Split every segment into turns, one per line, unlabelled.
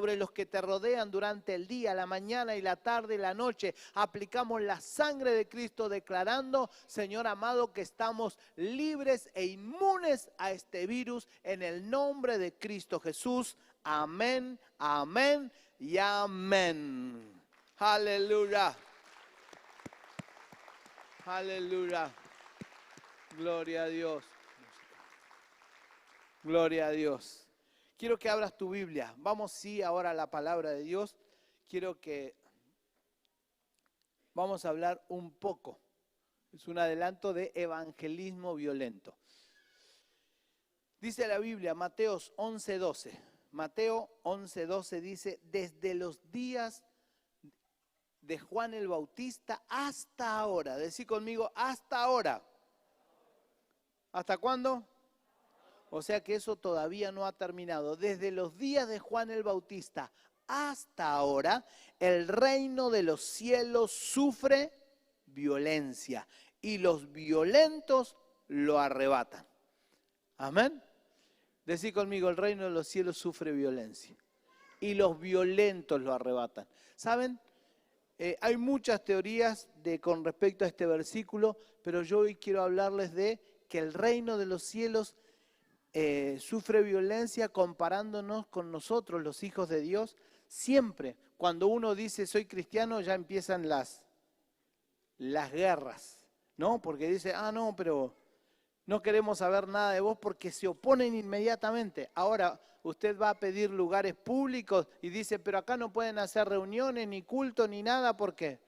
sobre los que te rodean durante el día, la mañana y la tarde y la noche. Aplicamos la sangre de Cristo declarando, Señor amado, que estamos libres e inmunes a este virus en el nombre de Cristo Jesús. Amén, amén y amén. Aleluya. Aleluya. Gloria a Dios. Gloria a Dios. Quiero que abras tu Biblia. Vamos ahora a la palabra de Dios. Vamos a hablar un poco. Es un adelanto de evangelismo violento. Dice la Biblia, Mateo 11:12. Mateo 11:12 dice, desde los días de Juan el Bautista hasta ahora. Decí conmigo, hasta ahora. ¿Hasta cuándo? O sea que eso todavía no ha terminado. Desde los días de Juan el Bautista hasta ahora, el reino de los cielos sufre violencia y los violentos lo arrebatan. Amén. Decí conmigo, el reino de los cielos sufre violencia y los violentos lo arrebatan. ¿Saben? Hay muchas teorías con respecto a este versículo, pero yo hoy quiero hablarles de que el reino de los cielos sufre violencia comparándonos con nosotros, los hijos de Dios. Siempre, cuando uno dice soy cristiano, ya empiezan las guerras, ¿no? Porque dice, no, pero no queremos saber nada de vos porque se oponen inmediatamente. Ahora, usted va a pedir lugares públicos y dice, pero acá no pueden hacer reuniones, ni culto, ni nada, ¿por qué?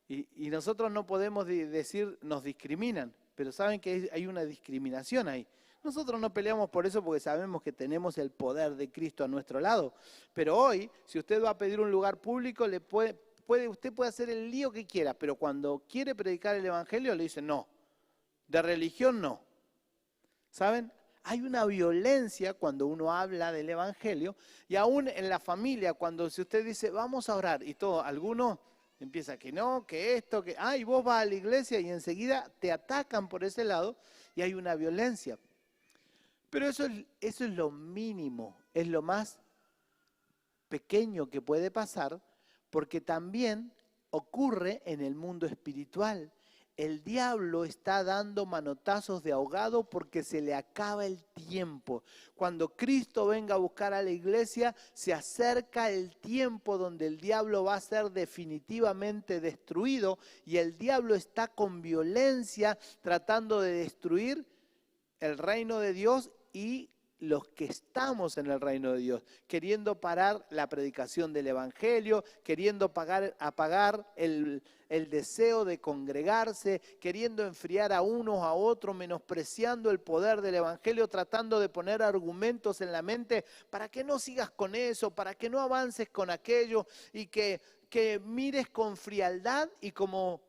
Y nosotros no podemos decir, nos discriminan, pero saben que hay una discriminación ahí. Nosotros no peleamos por eso porque sabemos que tenemos el poder de Cristo a nuestro lado. Pero hoy, si usted va a pedir un lugar público, usted puede hacer el lío que quiera, pero cuando quiere predicar el evangelio le dicen no, de religión no. ¿Saben? Hay una violencia cuando uno habla del evangelio y aún en la familia, si usted dice vamos a orar y todo, algunos empieza que no, que esto, que y vos vas a la iglesia y enseguida te atacan por ese lado y hay una violencia. Pero eso es lo mínimo, es lo más pequeño que puede pasar, porque también ocurre en el mundo espiritual. El diablo está dando manotazos de ahogado porque se le acaba el tiempo. Cuando Cristo venga a buscar a la iglesia, se acerca el tiempo donde el diablo va a ser definitivamente destruido y el diablo está con violencia tratando de destruir el reino de Dios y los que estamos en el reino de Dios, queriendo parar la predicación del evangelio, queriendo apagar el deseo de congregarse, queriendo enfriar a unos a otros, menospreciando el poder del evangelio, tratando de poner argumentos en la mente para que no sigas con eso, para que no avances con aquello y que mires con frialdad y como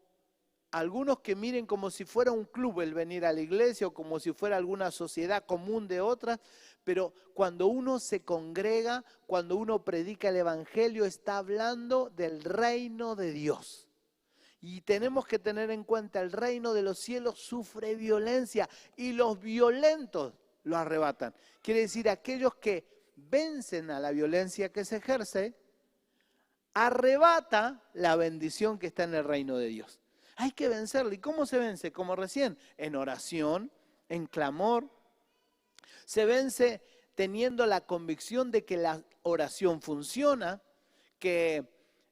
algunos que miren como si fuera un club el venir a la iglesia o como si fuera alguna sociedad común de otras, pero cuando uno se congrega, cuando uno predica el evangelio, está hablando del reino de Dios. Y tenemos que tener en cuenta, el reino de los cielos sufre violencia y los violentos lo arrebatan. Quiere decir, aquellos que vencen a la violencia que se ejerce, arrebata la bendición que está en el reino de Dios. Hay que vencerlo. ¿Y cómo se vence? Como recién, en oración, en clamor. Se vence teniendo la convicción de que la oración funciona, que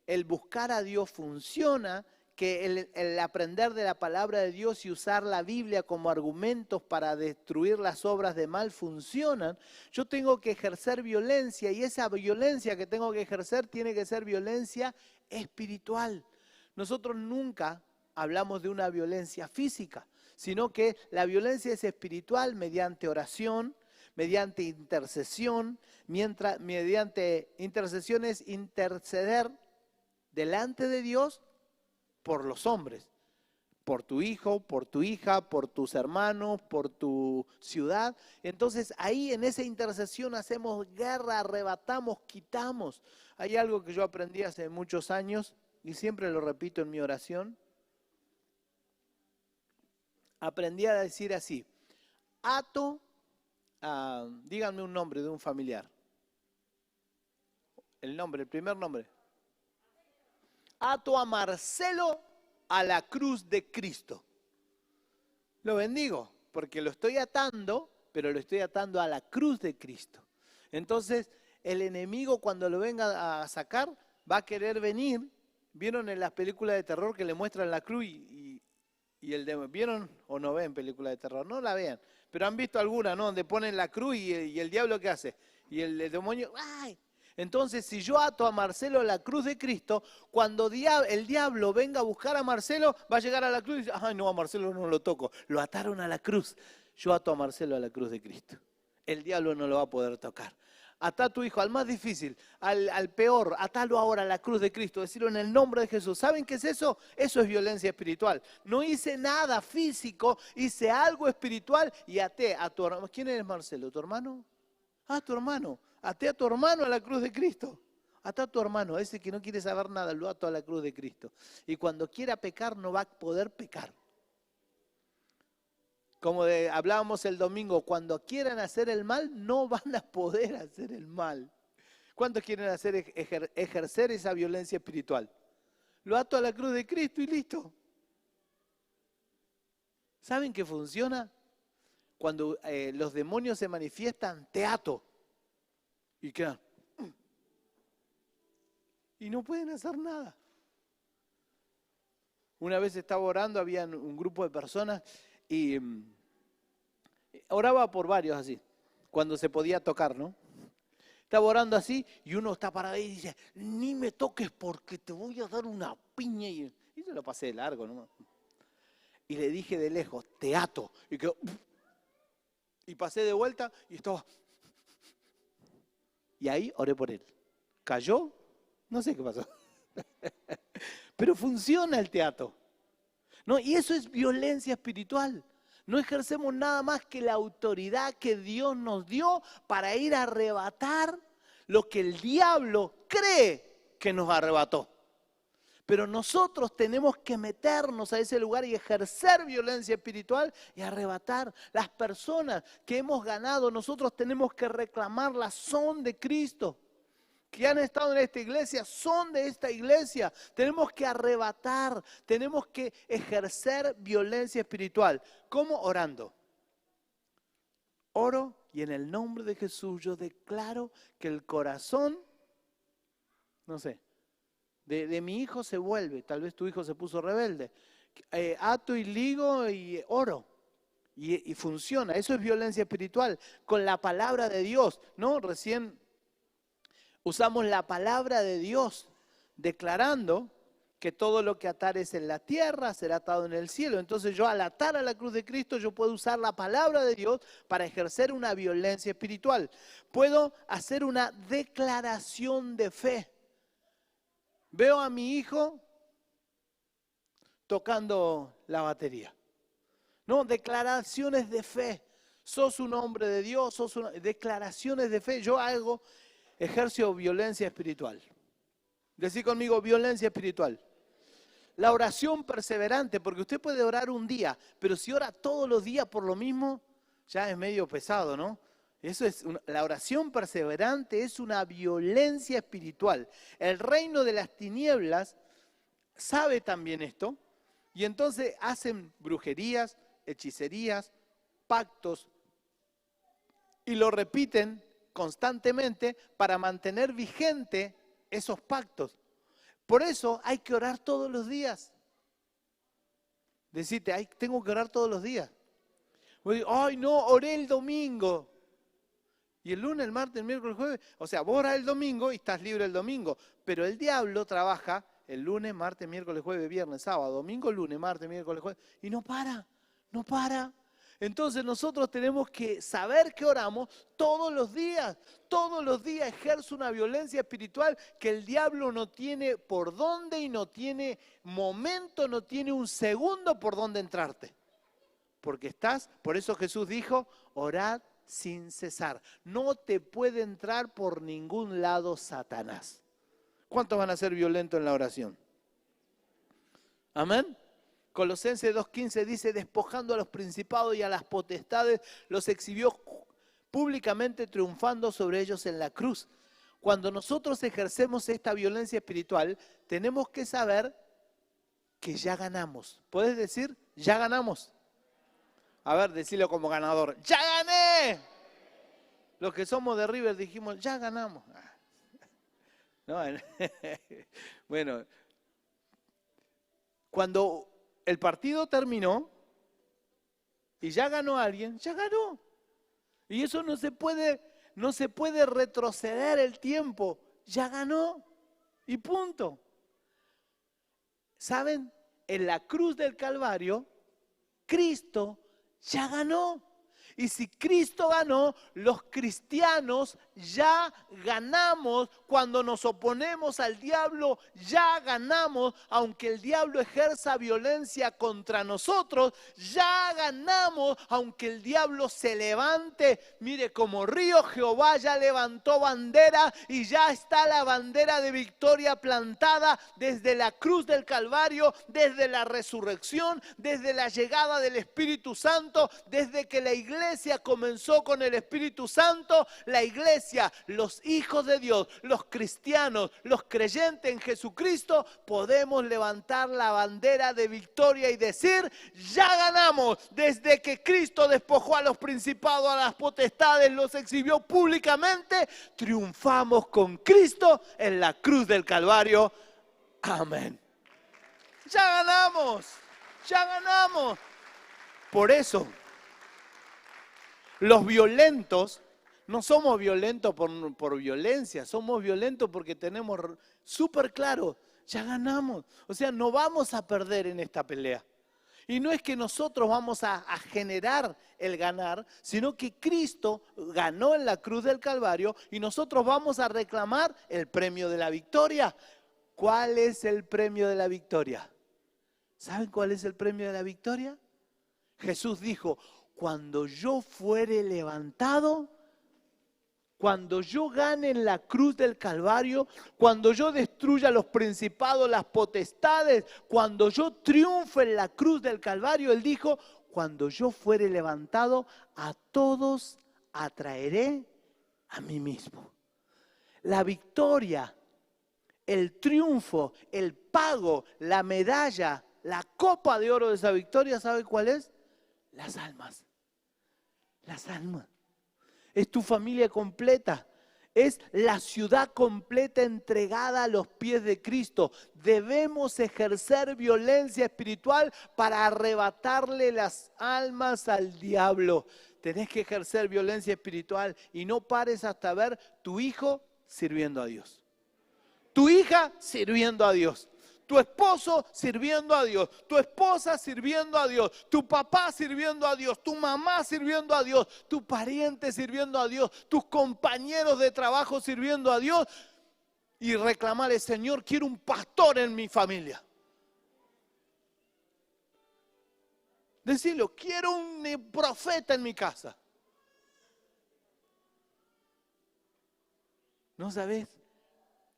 el buscar a Dios funciona, que el aprender de la palabra de Dios y usar la Biblia como argumentos para destruir las obras de mal funcionan. Yo tengo que ejercer violencia y esa violencia que tengo que ejercer tiene que ser violencia espiritual. Nosotros nunca hablamos de una violencia física, sino que la violencia es espiritual mediante oración, mediante intercesión, mediante intercesión es interceder delante de Dios por los hombres, por tu hijo, por tu hija, por tus hermanos, por tu ciudad. Entonces ahí en esa intercesión hacemos guerra, arrebatamos, quitamos. Hay algo que yo aprendí hace muchos años y siempre lo repito en mi oración. Aprendí a decir así, díganme un nombre de un familiar. El nombre, el primer nombre. Ato a Marcelo a la cruz de Cristo. Lo bendigo, porque lo estoy atando, pero lo estoy atando a la cruz de Cristo. Entonces, el enemigo cuando lo venga a sacar, va a querer venir. ¿Vieron en las películas de terror que le muestran la cruz y el demonio? ¿Vieron o no ven películas de terror? No la vean, pero han visto alguna, ¿no? Donde ponen la cruz y el diablo ¿qué hace? Y el demonio, ¡ay! Entonces, si yo ato a Marcelo a la cruz de Cristo, cuando el diablo venga a buscar a Marcelo, va a llegar a la cruz y dice, ¡ay no, a Marcelo no lo toco! Lo ataron a la cruz. Yo ato a Marcelo a la cruz de Cristo. El diablo no lo va a poder tocar. Atá a tu hijo al más difícil, al peor, atalo ahora a la cruz de Cristo, decirlo en el nombre de Jesús. ¿Saben qué es eso? Eso es violencia espiritual. No hice nada físico, hice algo espiritual y até a tu hermano. ¿Quién eres Marcelo? ¿Tu hermano? Ah, tu hermano. Até a tu hermano a la cruz de Cristo. Atá a tu hermano, ese que no quiere saber nada, lo ato a la cruz de Cristo. Y cuando quiera pecar, no va a poder pecar. Como hablábamos el domingo, cuando quieran hacer el mal, no van a poder hacer el mal. ¿Cuántos quieren ejercer esa violencia espiritual? Lo ato a la cruz de Cristo y listo. ¿Saben qué funciona? Cuando los demonios se manifiestan, te ato. Y quedan. Y no pueden hacer nada. Una vez estaba orando, había un grupo de personas y oraba por varios así, cuando se podía tocar, ¿no? Estaba orando así y uno está parado ahí y dice, ni me toques porque te voy a dar una piña. Y yo lo pasé de largo, ¿no? Y le dije de lejos, te ato. Y quedó, y pasé de vuelta y estaba. Y ahí oré por él. ¿Cayó? No sé qué pasó. Pero funciona el teatro. ¿No? Y eso es violencia espiritual. No ejercemos nada más que la autoridad que Dios nos dio para ir a arrebatar lo que el diablo cree que nos arrebató. Pero nosotros tenemos que meternos a ese lugar y ejercer violencia espiritual y arrebatar. Las personas que hemos ganado, nosotros tenemos que reclamarlas, son de Cristo. Que han estado en esta iglesia, son de esta iglesia. Tenemos que arrebatar, tenemos que ejercer violencia espiritual. ¿Cómo? Orando. Oro y en el nombre de Jesús yo declaro que el corazón, no sé, de mi hijo se vuelve. Tal vez tu hijo se puso rebelde. Ato y ligo y oro. Y funciona. Eso es violencia espiritual. Con la palabra de Dios, ¿no? Recién usamos la palabra de Dios declarando que todo lo que atares en la tierra será atado en el cielo. Entonces yo al atar a la cruz de Cristo yo puedo usar la palabra de Dios para ejercer una violencia espiritual. Puedo hacer una declaración de fe. Veo a mi hijo tocando la batería. No, declaraciones de fe. Sos un hombre de Dios, declaraciones de fe. Yo ejerzo violencia espiritual. Decí conmigo, violencia espiritual. La oración perseverante, porque usted puede orar un día, pero si ora todos los días por lo mismo, ya es medio pesado, ¿no? La oración perseverante es una violencia espiritual. El reino de las tinieblas sabe también esto, y entonces hacen brujerías, hechicerías, pactos, y lo repiten constantemente para mantener vigente esos pactos. Por eso hay que orar todos los días. Decirte, tengo que orar todos los días. Ay, no, oré el domingo. Y el lunes, el martes, el miércoles, el jueves. O sea, vos orás el domingo y estás libre el domingo. Pero el diablo trabaja el lunes, martes, miércoles, jueves, viernes, sábado, domingo, lunes, martes, miércoles, jueves. Y no para, no para. Entonces nosotros tenemos que saber que oramos todos los días. Todos los días ejerce una violencia espiritual que el diablo no tiene por dónde y no tiene momento, no tiene un segundo por dónde entrarte. Porque por eso Jesús dijo, orad sin cesar. No te puede entrar por ningún lado Satanás. ¿Cuántos van a ser violentos en la oración? Amén. Colosenses 2:15 dice, despojando a los principados y a las potestades, los exhibió públicamente triunfando sobre ellos en la cruz. cuando nosotros ejercemos esta violencia espiritual, tenemos que saber que ya ganamos. ¿Puedes decir, ya ganamos? A ver, decilo como ganador. ¡Ya gané! Los que somos de River dijimos, ya ganamos. No, bueno, cuando el partido terminó y ya ganó alguien, ya ganó. Y eso no se puede retroceder el tiempo. Ya ganó y punto. ¿Saben? En la cruz del Calvario, Cristo ya ganó. Y si Cristo ganó, los cristianos ya ganamos. Cuando nos oponemos al diablo, ya ganamos. Aunque el diablo ejerza violencia contra nosotros, ya ganamos. Aunque el diablo se levante, mire, como río, Jehová ya levantó bandera y ya está la bandera de victoria plantada desde la cruz del Calvario, desde la resurrección, desde la llegada del Espíritu Santo, desde que la iglesia comenzó con el Espíritu Santo. La iglesia, los hijos de Dios, los cristianos, los creyentes en Jesucristo, podemos levantar la bandera de victoria y decir, ya ganamos. Desde que Cristo despojó a los principados, a las potestades, los exhibió públicamente, triunfamos con Cristo en la cruz del Calvario. Amén. Ya ganamos, ya ganamos. Por eso, los violentos, no somos violentos por violencia, somos violentos porque tenemos súper claro, ya ganamos. O sea, no vamos a perder en esta pelea. Y no es que nosotros vamos a generar el ganar, sino que Cristo ganó en la cruz del Calvario y nosotros vamos a reclamar el premio de la victoria. ¿Cuál es el premio de la victoria? ¿Saben cuál es el premio de la victoria? Jesús dijo, cuando yo fuere levantado, cuando yo gane en la cruz del Calvario, cuando yo destruya los principados, las potestades, cuando yo triunfe en la cruz del Calvario, Él dijo, cuando yo fuere levantado, a todos atraeré a mí mismo. La victoria, el triunfo, el pago, la medalla, la copa de oro de esa victoria, ¿sabe cuál es? Las almas. Las almas. Es tu familia completa. Es la ciudad completa entregada a los pies de Cristo. Debemos ejercer violencia espiritual para arrebatarle las almas al diablo. Tenés que ejercer violencia espiritual y no pares hasta ver tu hijo sirviendo a Dios. Tu hija sirviendo a Dios. Tu esposo sirviendo a Dios, tu esposa sirviendo a Dios, tu papá sirviendo a Dios, tu mamá sirviendo a Dios, tu pariente sirviendo a Dios, tus compañeros de trabajo sirviendo a Dios y reclamarle, Señor, quiero un pastor en mi familia. Decirlo, quiero un profeta en mi casa. ¿No sabes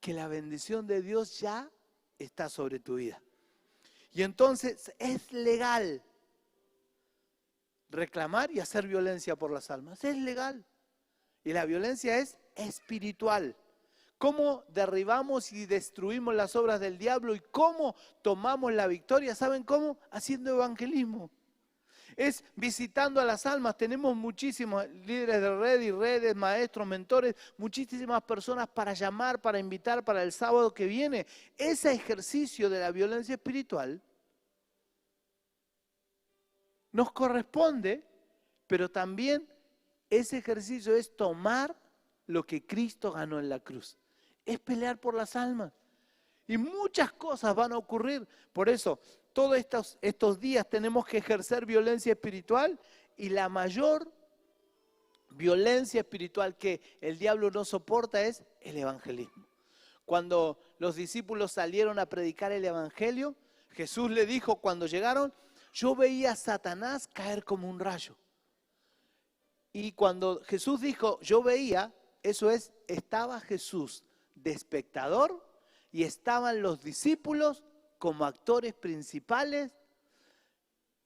que la bendición de Dios ya está sobre tu vida? Y entonces es legal reclamar y hacer violencia por las almas. Es legal. Y la violencia es espiritual. ¿Cómo derribamos y destruimos las obras del diablo y cómo tomamos la victoria? ¿Saben cómo? Haciendo evangelismo. Es visitando a las almas. Tenemos muchísimos líderes de red y redes, maestros, mentores, muchísimas personas para llamar, para invitar para el sábado que viene. Ese ejercicio de la violencia espiritual nos corresponde, pero también ese ejercicio es tomar lo que Cristo ganó en la cruz. Es pelear por las almas. Y muchas cosas van a ocurrir. Por eso, todos estos días tenemos que ejercer violencia espiritual y la mayor violencia espiritual que el diablo no soporta es el evangelismo. Cuando los discípulos salieron a predicar el evangelio, Jesús le dijo cuando llegaron, yo veía a Satanás caer como un rayo. Y cuando Jesús dijo, yo veía, eso es, estaba Jesús de espectador y estaban los discípulos como actores principales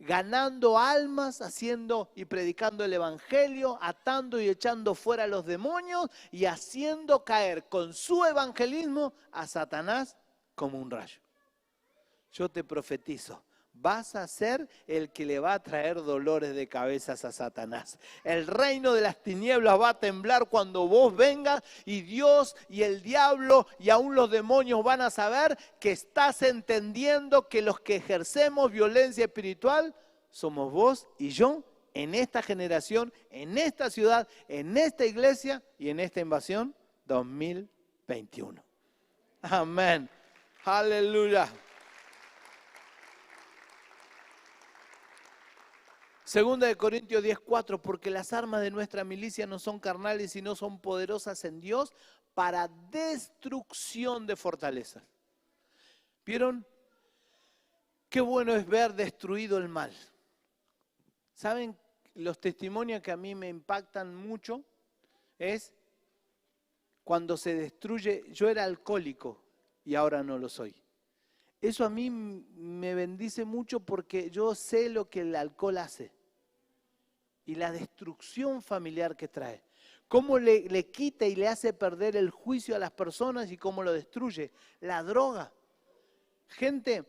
ganando almas, haciendo y predicando el evangelio, atando y echando fuera a los demonios y haciendo caer con su evangelismo a Satanás como un rayo. Yo te profetizo, vas a ser el que le va a traer dolores de cabezas a Satanás. El reino de las tinieblas va a temblar cuando vos vengas y Dios y el diablo y aún los demonios van a saber que estás entendiendo que los que ejercemos violencia espiritual somos vos y yo en esta generación, en esta ciudad, en esta iglesia y en esta invasión 2021. Amén. Aleluya. Segunda de Corintios 10:4, porque las armas de nuestra milicia no son carnales, sino son poderosas en Dios para destrucción de fortalezas. ¿Vieron? Qué bueno es ver destruido el mal. ¿Saben? Los testimonios que a mí me impactan mucho es cuando se destruye. Yo era alcohólico y ahora no lo soy. Eso a mí me bendice mucho porque yo sé lo que el alcohol hace. Y la destrucción familiar que trae. Cómo le quita y le hace perder el juicio a las personas y cómo lo destruye. La droga. Gente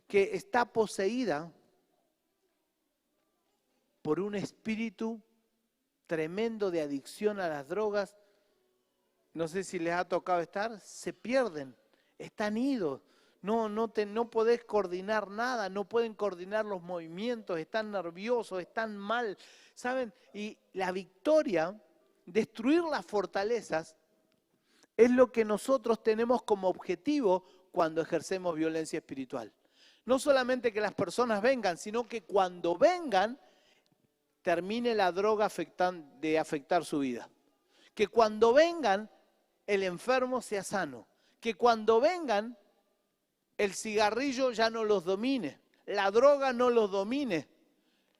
que está poseída por un espíritu tremendo de adicción a las drogas. No sé si les ha tocado estar, se pierden, están idos. No podés coordinar nada, no pueden coordinar los movimientos, están nerviosos, están mal, ¿saben? Y la victoria, destruir las fortalezas, es lo que nosotros tenemos como objetivo cuando ejercemos violencia espiritual. No solamente que las personas vengan, sino que cuando vengan, termine la droga de afectar su vida. Que cuando vengan, el enfermo sea sano. Que cuando vengan, el cigarrillo ya no los domine, la droga no los domine,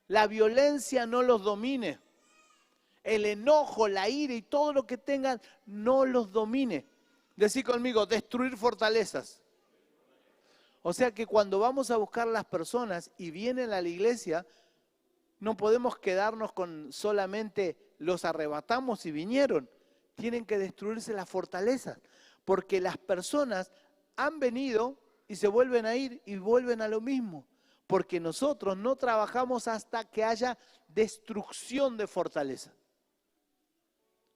la violencia no los domine, el enojo, la ira y todo lo que tengan no los domine. Decí conmigo, destruir fortalezas. O sea que cuando vamos a buscar las personas y vienen a la iglesia, no podemos quedarnos con solamente los arrebatamos y vinieron. Tienen que destruirse las fortalezas, porque las personas han venido y se vuelven a ir y vuelven a lo mismo, porque nosotros no trabajamos hasta que haya destrucción de fortaleza.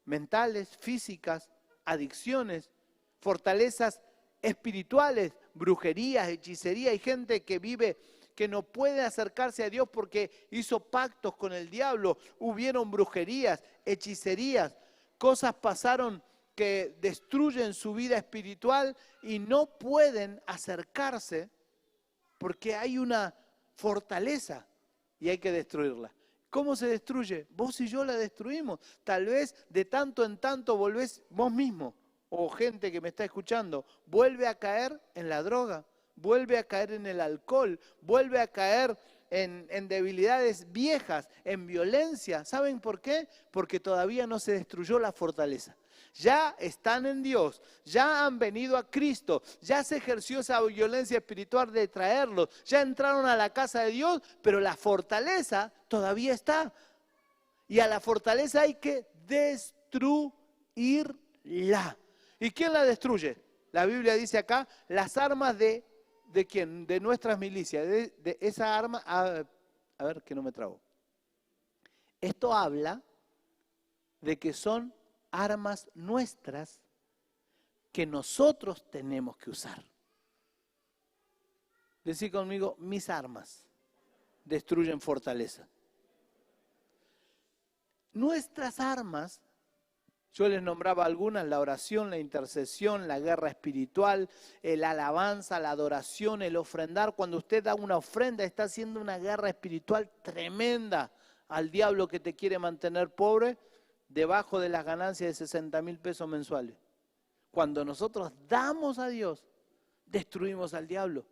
Mentales, físicas, adicciones, fortalezas espirituales, brujerías, hechicería. Hay gente que vive, que no puede acercarse a Dios porque hizo pactos con el diablo, hubieron brujerías, hechicerías, cosas pasaron que destruyen su vida espiritual y no pueden acercarse porque hay una fortaleza y hay que destruirla. ¿Cómo se destruye? Vos y yo la destruimos. Tal vez de tanto en tanto volvés vos mismo o gente que me está escuchando, vuelve a caer en la droga, vuelve a caer en el alcohol, vuelve a caer en debilidades viejas, en violencia. ¿Saben por qué? Porque todavía no se destruyó la fortaleza. Ya están en Dios, ya han venido a Cristo, ya se ejerció esa violencia espiritual de traerlos, ya entraron a la casa de Dios, pero la fortaleza todavía está. Y a la fortaleza hay que destruirla. ¿Y quién la destruye? La Biblia dice acá, las armas ¿de quién? De nuestras milicias, de esa arma, a ver que no me trabo. Esto habla de que son armas nuestras que nosotros tenemos que usar. Decí conmigo, mis armas destruyen fortaleza. Nuestras armas, yo les nombraba algunas, la oración, la intercesión, la guerra espiritual, la alabanza, la adoración, el ofrendar. Cuando usted da una ofrenda, está haciendo una guerra espiritual tremenda al diablo que te quiere mantener pobre, debajo de las ganancias de 60,000 pesos mensuales. Cuando nosotros damos a Dios, destruimos al diablo.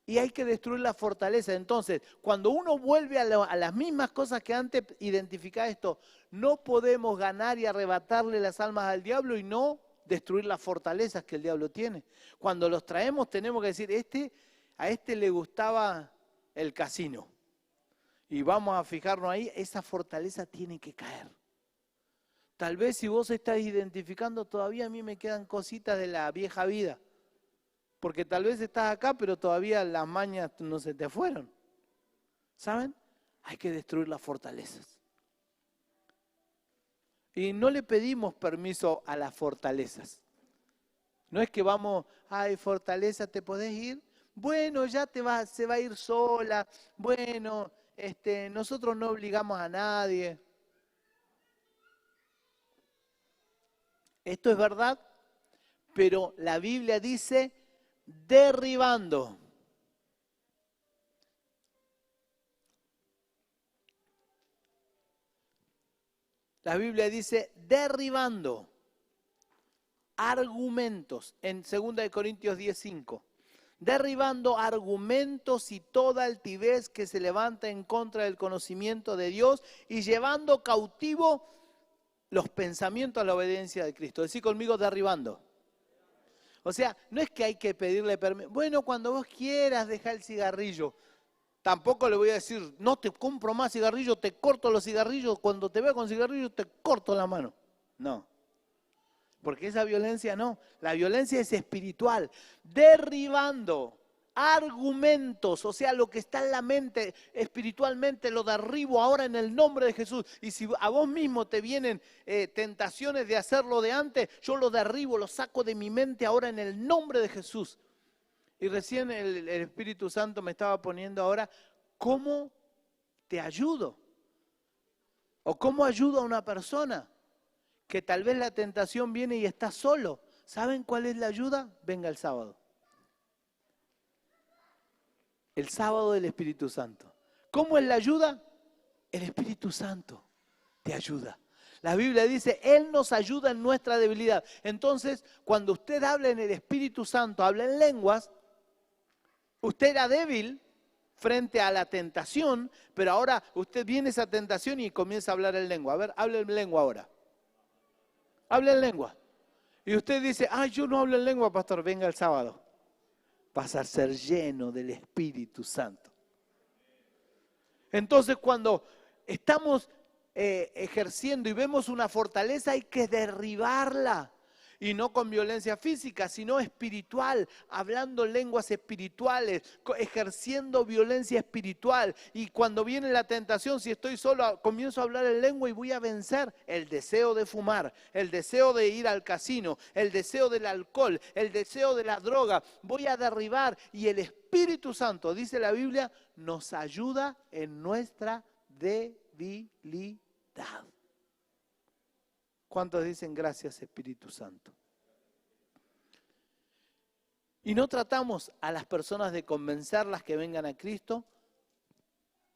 Y hay que destruir la fortaleza. Entonces, cuando uno vuelve a las mismas cosas que antes, identifica esto, no podemos ganar y arrebatarle las almas al diablo y no destruir las fortalezas que el diablo tiene. Cuando los traemos tenemos que decir, a este le gustaba el casino. y vamos a fijarnos ahí, esa fortaleza tiene que caer. Tal vez si vos estás identificando, todavía a mí me quedan cositas de la vieja vida. Porque tal vez estás acá, pero todavía las mañas no se te fueron. ¿Saben? Hay que destruir las fortalezas. Y no le pedimos permiso a las fortalezas. No es que vamos, ay, fortaleza, ¿te podés ir? Bueno, ya se va a ir sola. Bueno, nosotros no obligamos a nadie. Esto es verdad, pero la Biblia dice derribando. La Biblia dice derribando argumentos en 2 Corintios 10:5. Derribando argumentos y toda altivez que se levanta en contra del conocimiento de Dios y llevando cautivo los pensamientos a la obediencia de Cristo. Decí conmigo, derribando. O sea, no es que hay que pedirle permiso. Bueno, cuando vos quieras, deja el cigarrillo. Tampoco le voy a decir, no te compro más cigarrillos, te corto los cigarrillos. Cuando te vea con cigarrillos, te corto la mano. No. Porque esa violencia no. La violencia es espiritual. Derribando argumentos, o sea, lo que está en la mente espiritualmente, lo derribo ahora en el nombre de Jesús. Y si a vos mismo te vienen tentaciones de hacerlo de antes, yo lo derribo, lo saco de mi mente ahora en el nombre de Jesús. Y recién el Espíritu Santo me estaba poniendo ahora, ¿cómo te ayudo? ¿O cómo ayudo a una persona que tal vez la tentación viene y está solo? ¿Saben cuál es la ayuda? Venga el sábado. El sábado del Espíritu Santo. ¿Cómo es la ayuda? El Espíritu Santo te ayuda. La Biblia dice, Él nos ayuda en nuestra debilidad. Entonces, cuando usted habla en el Espíritu Santo, habla en lenguas, usted era débil frente a la tentación, pero ahora usted viene a esa tentación y comienza a hablar en lengua. A ver, hable en lengua ahora. Hable en lengua. Y usted dice, yo no hablo en lengua, pastor, venga el sábado. Vas a ser lleno del Espíritu Santo. Entonces, cuando estamos ejerciendo y vemos una fortaleza, hay que derribarla. Y no con violencia física, sino espiritual, hablando lenguas espirituales, ejerciendo violencia espiritual. Y cuando viene la tentación, si estoy solo, comienzo a hablar en lengua y voy a vencer el deseo de fumar, el deseo de ir al casino, el deseo del alcohol, el deseo de la droga. Voy a derribar y el Espíritu Santo, dice la Biblia, nos ayuda en nuestra debilidad. ¿Cuántos dicen gracias, Espíritu Santo? Y no tratamos a las personas de convencerlas que vengan a Cristo.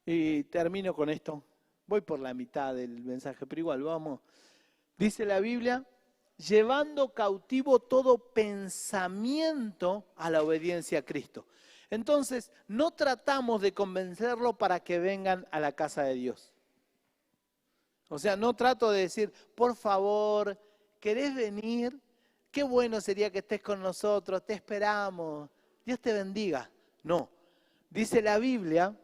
Y termino con esto. Voy por la mitad del mensaje, pero igual vamos. Dice la Biblia, llevando cautivo todo pensamiento a la obediencia a Cristo. Entonces, no tratamos de convencerlo para que vengan a la casa de Dios. O sea, no trato de decir, por favor, ¿querés venir? Qué bueno sería que estés con nosotros, te esperamos, Dios te bendiga. No, dice la Biblia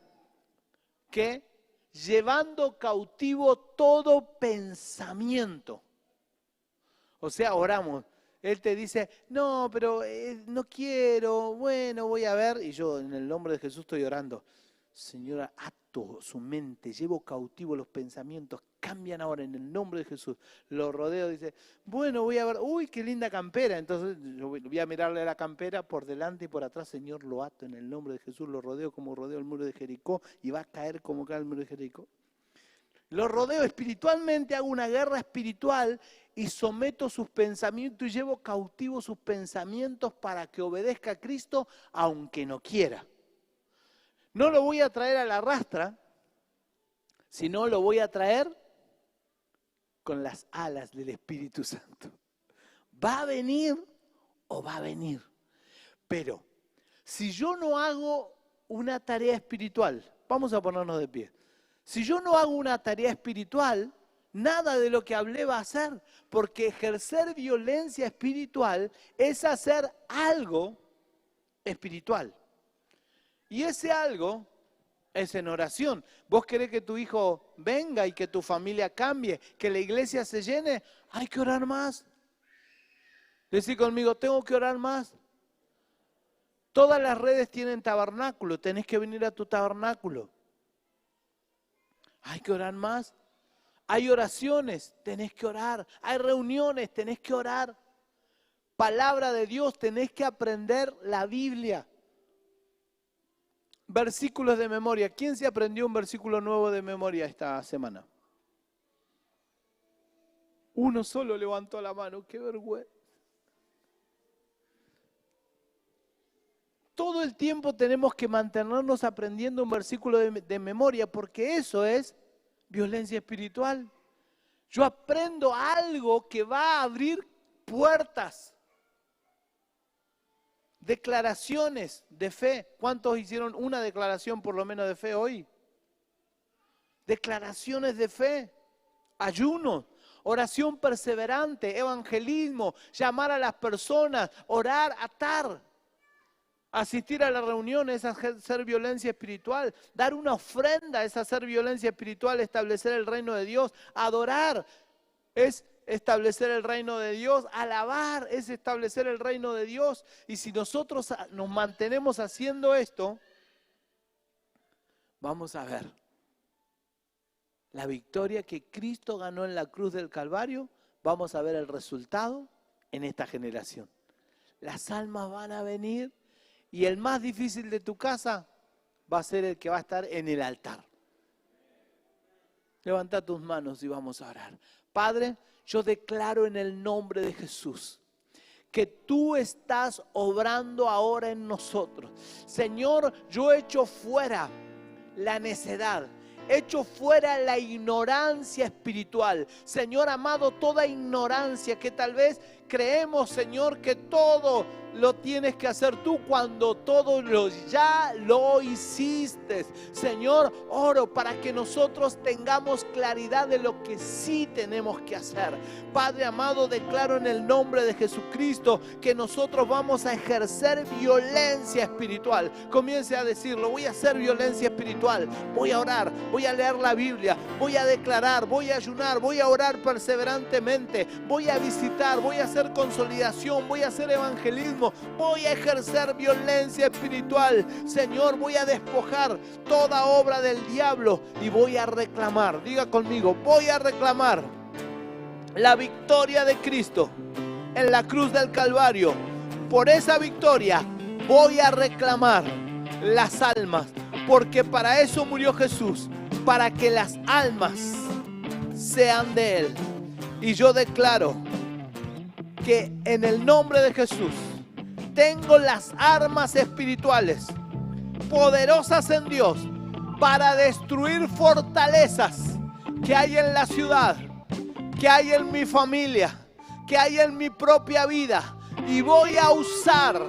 que llevando cautivo todo pensamiento. O sea, oramos. Él te dice, no, pero no quiero, bueno, voy a ver. Y yo en el nombre de Jesús estoy orando. Señora, ato su mente, llevo cautivo los pensamientos, cambian ahora en el nombre de Jesús. Lo rodeo, dice, bueno, voy a ver, uy, qué linda campera. Entonces yo voy a mirarle la campera por delante y por atrás, Señor, lo ato en el nombre de Jesús, lo rodeo como rodeo el muro de Jericó y va a caer como cae el muro de Jericó. Lo rodeo espiritualmente, hago una guerra espiritual y someto sus pensamientos y llevo cautivo sus pensamientos para que obedezca a Cristo aunque no quiera. No lo voy a traer a la rastra, sino lo voy a traer con las alas del Espíritu Santo. ¿Va a venir o va a venir? Pero si yo no hago una tarea espiritual, vamos a ponernos de pie. Si yo no hago una tarea espiritual, nada de lo que hablé va a hacer, porque ejercer violencia espiritual es hacer algo espiritual. Y ese algo es en oración. ¿Vos querés que tu hijo venga y que tu familia cambie, que la iglesia se llene? Hay que orar más. Decí conmigo, tengo que orar más. Todas las redes tienen tabernáculo, tenés que venir a tu tabernáculo. Hay que orar más. Hay oraciones, tenés que orar. Hay reuniones, tenés que orar. Palabra de Dios, tenés que aprender la Biblia. Versículos de memoria. ¿Quién se aprendió un versículo nuevo de memoria esta semana? Uno solo levantó la mano, qué vergüenza. Todo el tiempo tenemos que mantenernos aprendiendo un versículo de memoria, porque eso es violencia espiritual. Yo aprendo algo que va a abrir puertas. Declaraciones de fe. ¿Cuántos hicieron una declaración por lo menos de fe hoy? Declaraciones de fe. Ayuno, oración perseverante, evangelismo, llamar a las personas, orar, atar. Asistir a la reunión es hacer violencia espiritual. Dar una ofrenda es hacer violencia espiritual, establecer el reino de Dios. Adorar es establecer el reino de Dios. Alabar es establecer el reino de Dios. Y si nosotros nos mantenemos haciendo esto, vamos a ver la victoria que Cristo ganó en la cruz del Calvario. Vamos a ver el resultado en esta generación. Las almas van a venir. Y el más difícil de tu casa va a ser el que va a estar en el altar. Levanta tus manos y vamos a orar. Padre, yo declaro en el nombre de Jesús que tú estás obrando ahora en nosotros. Señor, yo echo fuera la necedad. Echo fuera la ignorancia espiritual. Señor amado, toda ignorancia que tal vez creemos, Señor, que todo lo tienes que hacer tú cuando todo ya lo hiciste. Señor, oro para que nosotros tengamos claridad de lo que sí tenemos que hacer. Padre amado, declaro en el nombre de Jesucristo que nosotros vamos a ejercer violencia espiritual. Comience a decirlo, voy a hacer violencia espiritual, voy a orar, voy a leer la Biblia, voy a declarar, voy a ayunar, voy a orar perseverantemente, voy a visitar, voy a hacer consolidación, voy a hacer evangelismo, voy a ejercer violencia espiritual. Señor, voy a despojar toda obra del diablo y voy a reclamar, diga conmigo, voy a reclamar la victoria de Cristo en la cruz del Calvario. Por esa victoria voy a reclamar las almas, porque para eso murió Jesús, para que las almas sean de Él. Y yo declaro que en el nombre de Jesús tengo las armas espirituales poderosas en Dios para destruir fortalezas que hay en la ciudad, que hay en mi familia, que hay en mi propia vida. Y voy a usar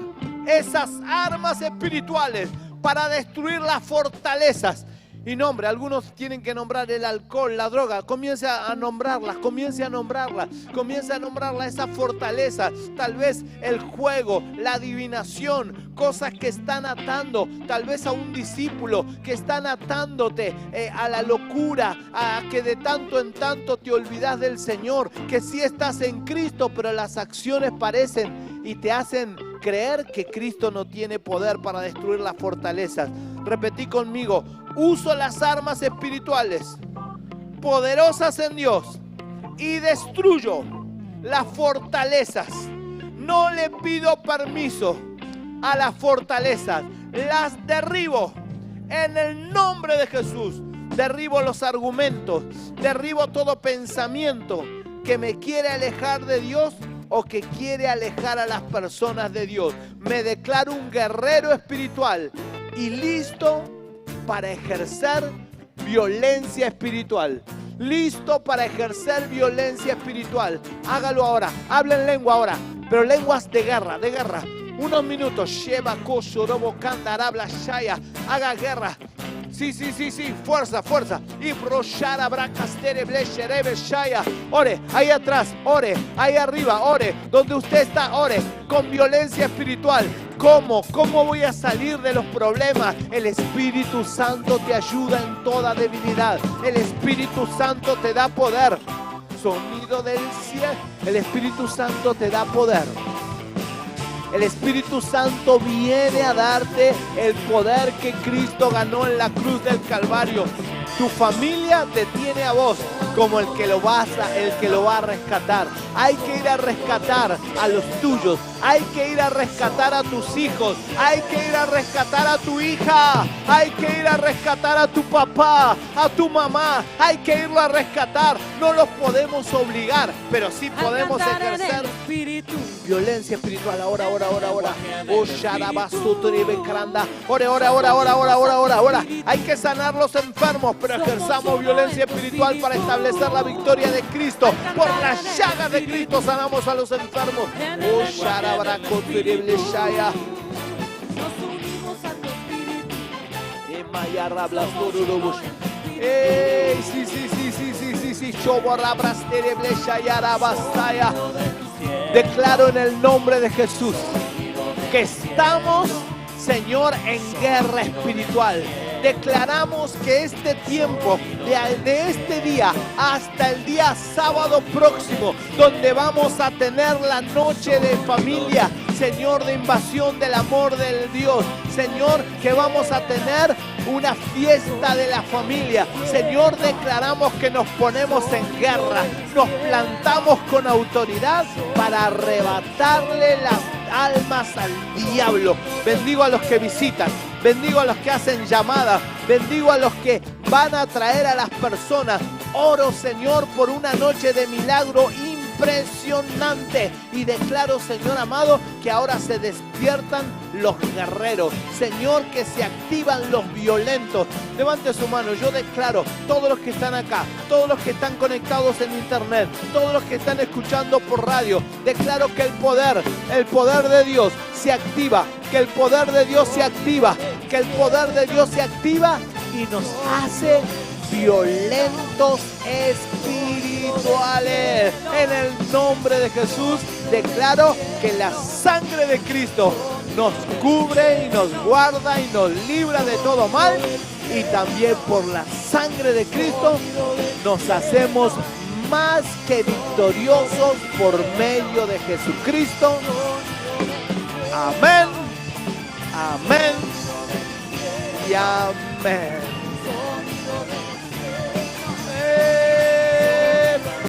esas armas espirituales para destruir las fortalezas. Y nombre, algunos tienen que nombrar el alcohol, la droga. Comience a nombrarlas, comience a nombrarlas, esas fortalezas. Tal vez el juego, la adivinación, cosas que están atando, tal vez a un discípulo, que están atándote a la locura, a que de tanto en tanto te olvidas del Señor, que sí estás en Cristo, pero las acciones parecen y te hacen creer que Cristo no tiene poder para destruir las fortalezas. Repetí conmigo, uso las armas espirituales poderosas en Dios y destruyo las fortalezas. No le pido permiso a las fortalezas, las derribo en el nombre de Jesús. Derribo los argumentos, derribo todo pensamiento que me quiere alejar de Dios o que quiere alejar a las personas de Dios. Me declaro un guerrero espiritual y listo para ejercer violencia espiritual. Listo para ejercer violencia espiritual. Hágalo ahora, habla en lengua ahora, pero lenguas de guerra, de guerra. Unos minutos, Sheba, Kosho, Robo, Kandar, habla Shaya, haga guerra. Sí, fuerza. Y broshara bracastere blesherebe shaya. Ore, ahí atrás, ore, ahí arriba, ore. Donde usted está, ore, con violencia espiritual. ¿Cómo voy a salir de los problemas? El Espíritu Santo te ayuda en toda debilidad. El Espíritu Santo te da poder. Sonido del cielo. El Espíritu Santo te da poder. El Espíritu Santo viene a darte el poder que Cristo ganó en la cruz del Calvario. Tu familia te tiene a vos como el que lo va a rescatar. Hay que ir a rescatar a los tuyos. Hay que ir a rescatar a tus hijos. Hay que ir a rescatar a tu hija. Hay que ir a rescatar a tu papá, a tu mamá. Hay que irlo a rescatar. No los podemos obligar, pero sí podemos ejercer violencia espiritual. Ahora. Ora. Hay que sanar los enfermos, pero ejerzamos violencia espiritual para establecer la victoria de Cristo. Por las llagas de Cristo sanamos a los enfermos. Declaro en el nombre de Jesús que estamos, Señor, en guerra espiritual. Declaramos que este tiempo, de este día hasta el día sábado próximo, donde vamos a tener la noche de familia, Señor, de invasión del amor del Dios, Señor, que vamos a tener una fiesta de la familia. Señor, declaramos que nos ponemos en guerra, nos plantamos con autoridad para arrebatarle las almas al diablo. Bendigo a los que visitan, bendigo a los que hacen llamadas, bendigo a los que van a traer a las personas. Oro, Señor, por una noche de milagro impresionante y declaro, Señor amado, que ahora se despiertan los guerreros, Señor, que se activan los violentos. Levante su mano. Yo declaro, todos los que están acá, todos los que están conectados en internet, todos los que están escuchando por radio, declaro que el poder de Dios se activa, que el poder de Dios se activa, que el poder de Dios se activa y nos hace violentos espirituales. En el nombre de Jesús declaro que la sangre de Cristo nos cubre y nos guarda y nos libra de todo mal, y también por la sangre de Cristo nos hacemos más que victoriosos por medio de Jesucristo. Amén, amén y amén.